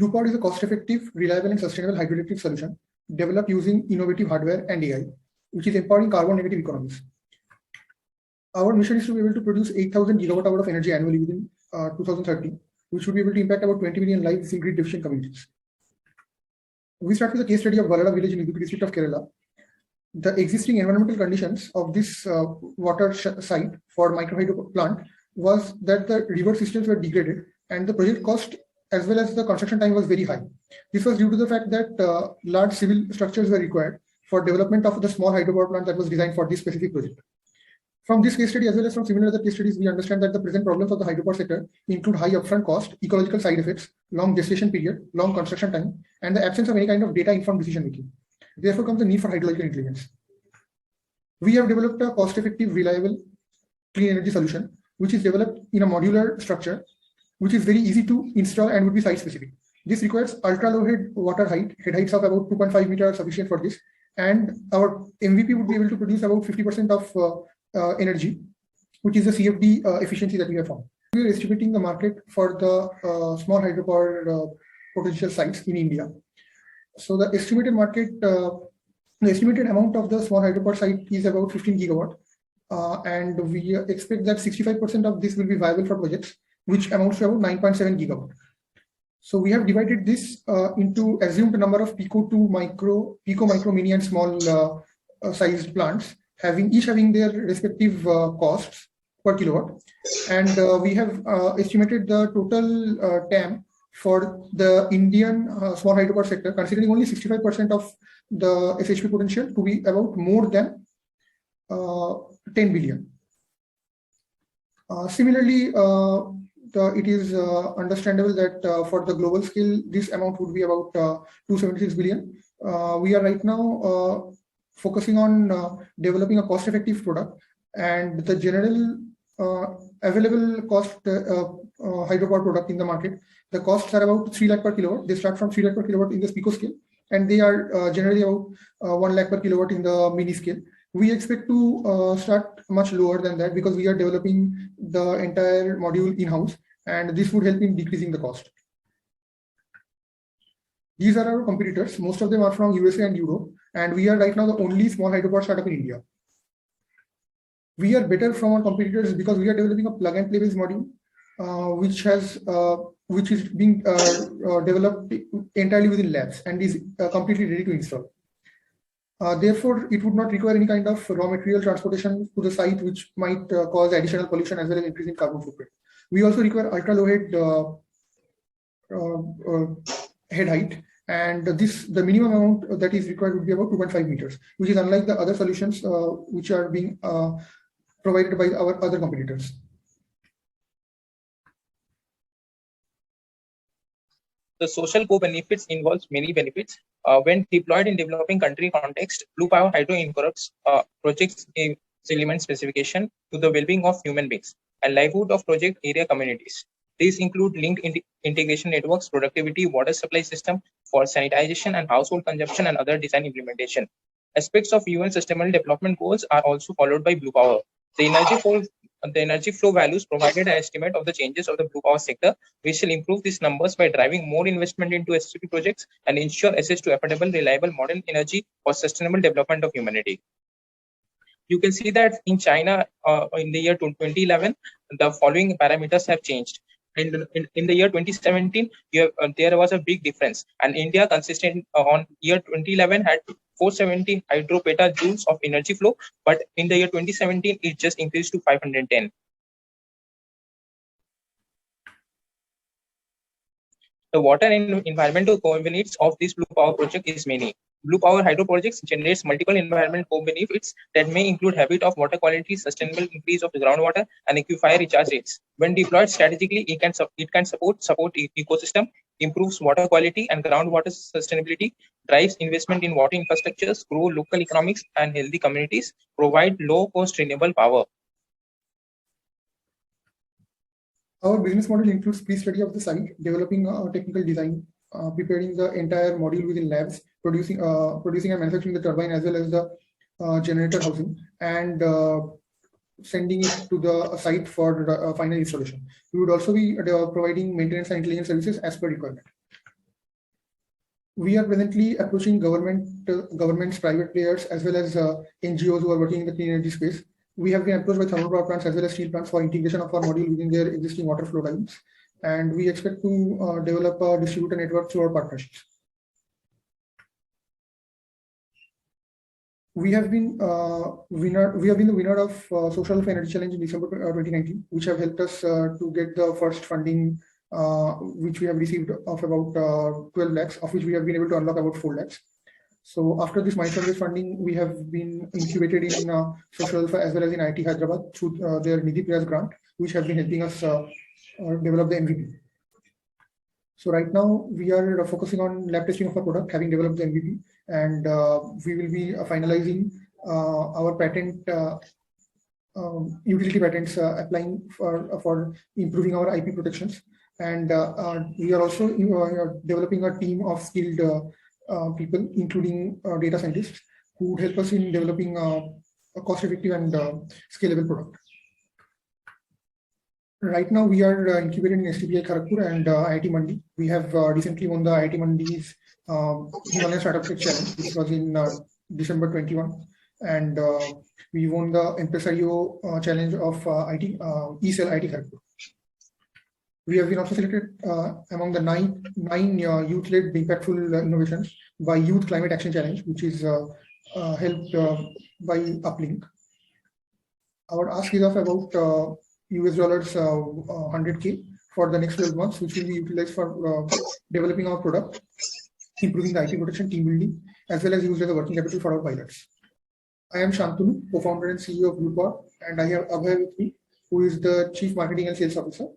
BluPower is a cost-effective, reliable, and sustainable hydroelectric solution developed using innovative hardware and AI, which is empowering carbon-negative economies. Our mission is to be able to produce 8,000 gigawatt-hour of energy annually within 2030, which would be able to impact about 20 million lives in grid-deficient communities. We start with a case study of Vallada village in Idukki district of Kerala. The existing environmental conditions of this water site for microhydro plant was that the river systems were degraded and the project cost as well as the construction time was very high. This was due to the fact that large civil structures were required for development of the small hydropower plant that was designed for this specific project. From this case study as well as from similar other case studies, we understand that the present problems of the hydropower sector include high upfront cost, ecological side effects, long gestation period, long construction time, and the absence of any kind of data-informed decision making. Therefore comes the need for hydrological intelligence. We have developed a cost-effective, reliable, clean energy solution, which is developed in a modular structure, which is very easy to install and would be site-specific. This requires ultra-low head water height, head heights of about 2.5 meters are sufficient for this, and our MVP would be able to produce about 50% of energy, which is the CFD efficiency that we have found. We are estimating the market for the small hydropower potential sites in India. So the estimated market, the estimated amount of the small hydropower site is about 15 gigawatt, and we expect that 65% of this will be viable for projects, which amounts to about 9.7 gigawatt. So we have divided this into assumed number of pico, micro, mini, and small sized plants, each having their respective costs per kilowatt, and we have estimated the total TAM for the Indian small hydropower sector, considering only 65% of the SHP potential, to be about more than 10 billion. Similarly, it is understandable that for the global scale, this amount would be about 276 billion. We are right now focusing on developing a cost-effective product, and the general available cost hydropower product in the market, the costs are about 3 lakh per kilowatt. They start from 3 lakh per kilowatt in the pico scale, and they are generally about 1 lakh per kilowatt in the mini scale. We expect to start much lower than that because we are developing the entire module in-house, and this would help in decreasing the cost. These are our competitors. Most of them are from USA and Europe, and we are right now the only small hydropower startup in India. We are better from our competitors because we are developing a plug-and-play based module, which is being developed entirely within labs and is completely ready to install. Therefore, it would not require any kind of raw material transportation to the site, which might cause additional pollution as well as increasing carbon footprint. We also require ultra-low head height, and the minimum amount that is required would be about 2.5 meters, which is unlike the other solutions which are being provided by our other competitors. The social co-benefits involves many benefits. When deployed in developing country context, BluPower Hydro incorporates projects element specification to the well-being of human beings and livelihood of project area communities. These include linked integration networks, productivity, water supply system for sanitization and household consumption, and other design implementation. Aspects of UN Sustainable Development Goals are also followed by BluPower. The energy flow values provided an estimate of the changes of the BluPower sector. We shall improve these numbers by driving more investment into SCP projects and ensure access to affordable, reliable, modern energy for sustainable development of humanity. You can see that in China, in the year 2011, the following parameters have changed. In the year 2017, there was a big difference, and India consistent on year 2011 had 470 hydro petajoules of energy flow, but in the year 2017 it just increased to 510. The water and environmental co-benefits of this BluPower project is many. BluPower hydro projects generates multiple environmental co-benefits that may include habit of water quality, sustainable increase of the groundwater, and aquifer recharge rates. When deployed strategically, it can support ecosystem, improves water quality and groundwater sustainability, drives investment in water infrastructures, grow local economics and healthy communities, provide low-cost renewable power. Our business model includes pre-study of the site, developing a technical design, preparing the entire module within labs, producing and manufacturing the turbine as well as the generator housing, and sending it to the site for final installation. We would also be providing maintenance and intelligence services as per requirement. We are presently approaching governments, private players, as well as NGOs who are working in the clean energy space. We have been approached by thermal power plants as well as steel plants for integration of our module using their existing water flow lines. And we expect to develop a distributor network through our partnerships. We have been the winner of Social Energy Challenge in December 2019, which have helped us to get the first funding, which we have received of about 12 lakhs, of which we have been able to unlock about 4 lakhs. So after this milestone-based funding, we have been incubated in Social Alpha as well as in IT Hyderabad through their Nidhi Prayas grant, which have been helping us develop the MVP. So right now we are focusing on lab testing of our product, having developed the MVP, and we will be finalizing our patent, utility patents, applying for improving our IP protections. And we are also developing a team of skilled people, including data scientists, who would help us in developing a cost-effective and scalable product. Right now, we are incubated in STPI Kharagpur and IIT Mandi. We have recently won the IIT Mandi's Himalayan Startup Tech Challenge, which was in December 21. And we won the Empresario Challenge of ECell IIT Kharagpur. We have been also selected among the nine youth-led impactful innovations by Youth Climate Action Challenge, which is helped by Uplink. Our ask is of about US dollars 100K for the next 12 months, which will be utilized for developing our product, improving the IP protection, team building, as well as used as a working capital for our pilots. I am Shantanu, co-founder and CEO of BluPower, and I have Abhay with me, who is the Chief Marketing and Sales Officer.